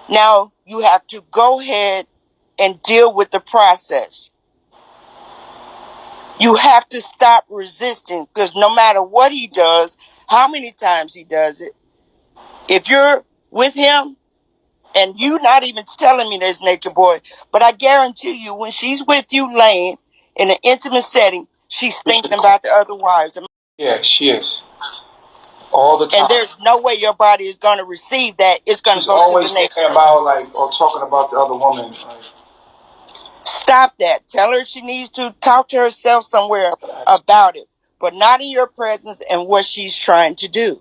Now you have to go ahead and deal with the process. You have to stop resisting, because no matter what he does, how many times he does it, if you're with him, and you not even telling me this, nature boy, but I guarantee you, when she's with you laying in an intimate setting, she's thinking about the other wives. Yeah, she is. All the time. And there's no way your body is going to receive that. It's going to go to the next She's always thinking about, like, or talking about the other woman. Like, stop that. Tell her she needs to talk to herself somewhere about it, but not in your presence and what she's trying to do.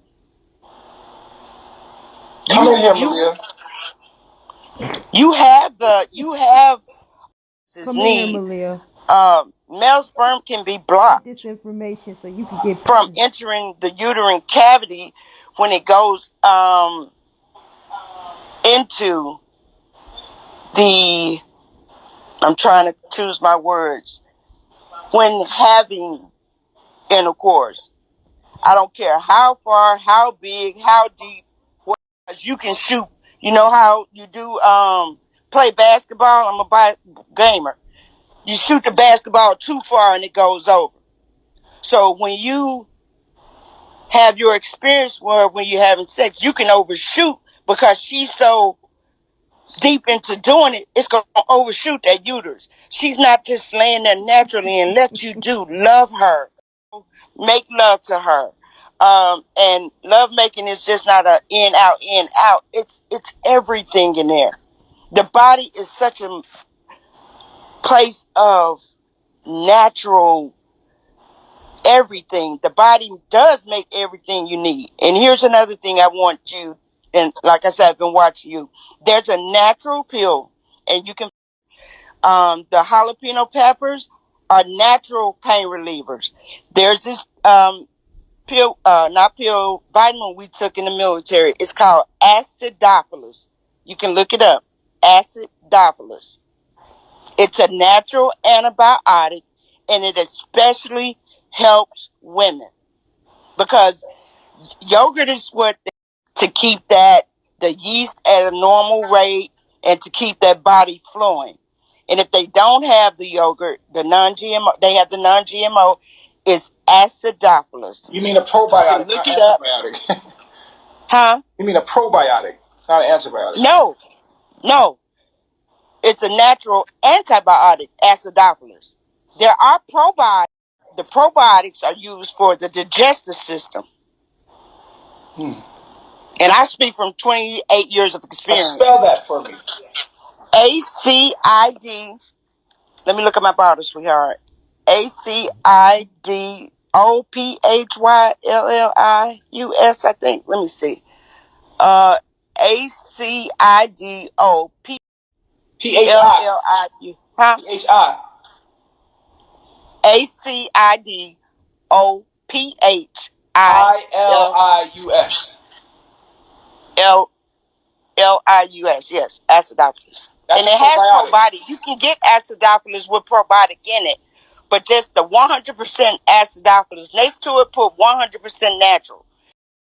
Come in here, Malia. You have this Come in here, need. Malia. Male sperm can be blocked Get this information so you can get from pregnant. entering the uterine cavity when it goes into the, I'm trying to choose my words, when having intercourse. I don't care how far, how big, how deep, you can shoot. You know how you do play basketball? I'm a gamer. You shoot the basketball too far and it goes over. So when you have your experience where when you're having sex, you can overshoot because she's so deep into doing it, it's going to overshoot that uterus. She's not just laying there naturally and let you do. Love her. Make love to her. And love making is just not a in, out, in, out. It's everything in there. The body is such a place of natural everything. The body does make everything you need. And here's another thing I want you, and like I said, I've been watching you. There's a natural pill, and you can, the jalapeno peppers are natural pain relievers. There's this pill, not pill, vitamin we took in the military. It's called acidophilus. You can look it up. Acidophilus. It's a natural antibiotic, and it especially helps women because yogurt is what to keep that the yeast at a normal rate and to keep that body flowing. And if they don't have the yogurt, the non-GMO, they have the non-GMO. It's acidophilus. You mean a probiotic, look not it up. antibiotic? Huh? You mean a probiotic, not an antibiotic? No. It's a natural antibiotic, acidophilus. There are probiotics. The probiotics are used for the digestive system. And I speak from 28 years of experience. Spell that for me. ACID. Let me look at my bottle, sweetheart. ACIDOPHYLLIUS, I think. Let me see. ACIDOPHLLIU. Huh? PHI. ILIUS. LIUS, yes, acidophilus. And it has probiotic. You can get acidophilus with probiotic in it, but just the 100% acidophilus. Next to it, put 100% natural.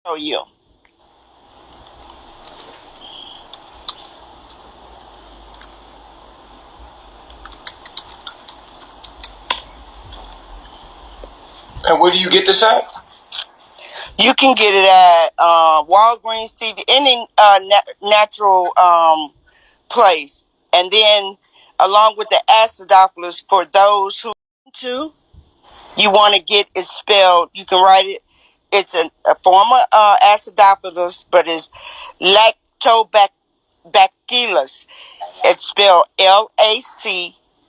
So you. And where do you get this at? You can get it at Walgreens, TV, any natural place. And then, along with the acidophilus, for those who you want to get it spelled, you can write it. It's a form of acidophilus, but it's lactobacillus. It's spelled LACTOBACILLUS.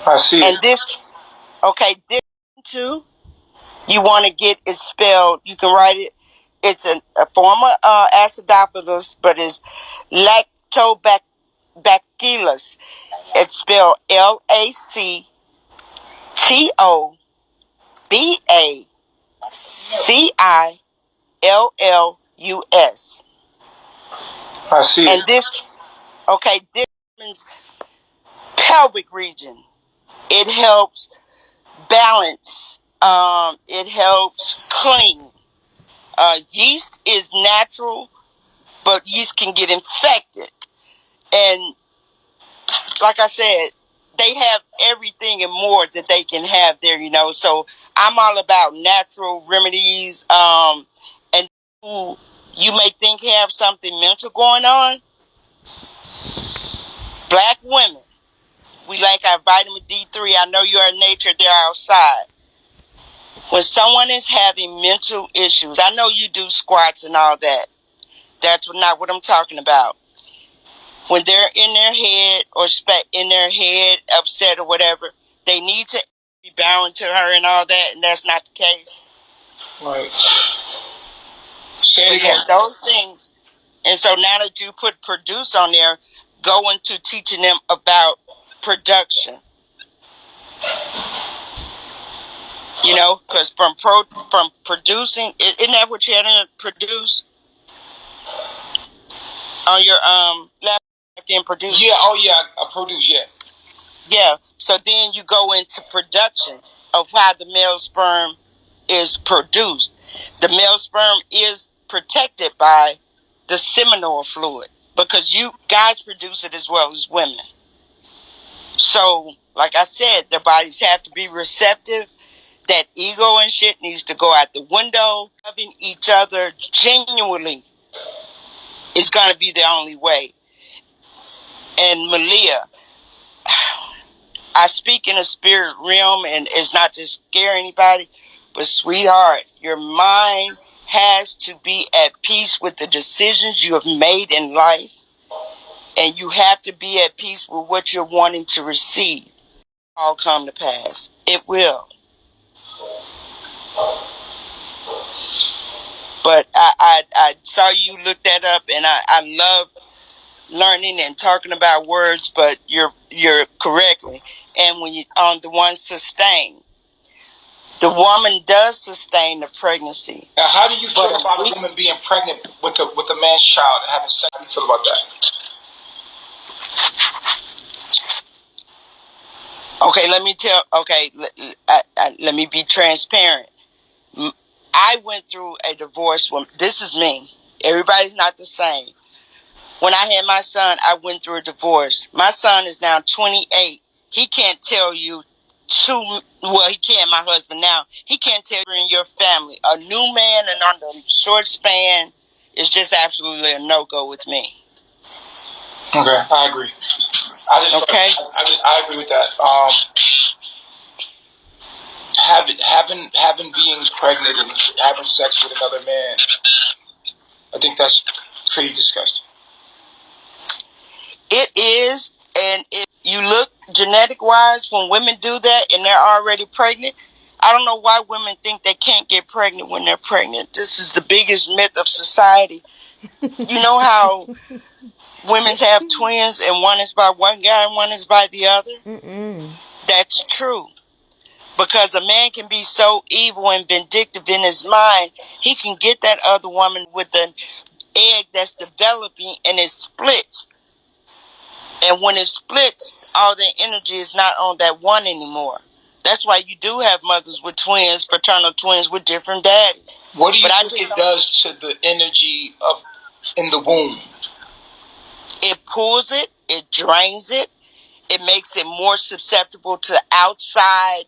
I see. And this too, you want to get it spelled, you can write it. It's a form of acidophilus, but it's lactobacillus. It's spelled LACTOBACILLUS. I see. And this means pelvic region. It helps balance. It helps clean. Yeast is natural, but yeast can get infected. And like I said, they have everything and more that they can have there, you know. So I'm all about natural remedies. And who you may think have something mental going on, Black women, we like our vitamin D3. I know you're in nature, they're outside. When someone is having mental issues, I know you do squats and all that. That's not what I'm talking about. When they're in their head or in their head, upset or whatever, they need to be bound to her and all that, and that's not the case. Right. Say it again. again. Those things. And so now that you put produce on there, go into teaching them about production. You know, because from producing, isn't that what you had to produce on your laptop? In produce. Yeah. Oh yeah. I produce. Yeah. Yeah. So then you go into production of how the male sperm is produced. The male sperm is protected by the seminal fluid because you guys produce it as well as women. So, like I said, their bodies have to be receptive. That ego and shit needs to go out the window. Loving each other genuinely is going to be the only way. And Malia, I speak in a spirit realm, and it's not to scare anybody, but sweetheart, your mind has to be at peace with the decisions you have made in life, and you have to be at peace with what you're wanting to receive. All come to pass. It will. But I saw you look that up, and I love learning and talking about words, but you're correctly. And when you on the one sustain, the woman does sustain the pregnancy. Now, how do you feel about a woman being pregnant with a man's child and having sex? How do you feel about that? Okay, let me tell. Okay, let me be transparent. I went through a divorce. When this is me. Everybody's not the same. When I had my son, I went through a divorce. My son is now 28. He can't tell you he can, my husband now. He can't tell you in your family. A new man and on the short span is just absolutely a no-go with me. Okay, I agree. I agree with that. Having being pregnant and having sex with another man, I think that's pretty disgusting. It is, and if you look genetic-wise, when women do that and they're already pregnant, I don't know why women think they can't get pregnant when they're pregnant. This is the biggest myth of society. You know how women have twins and one is by one guy and one is by the other? That's true. Because a man can be so evil and vindictive in his mind, he can get that other woman with an egg that's developing and it splits. And when it splits, all their energy is not on that one anymore. That's why you do have mothers with twins, fraternal twins with different daddies. What do you think it does to the energy in the womb? It pulls it, it drains it, it makes it more susceptible to outside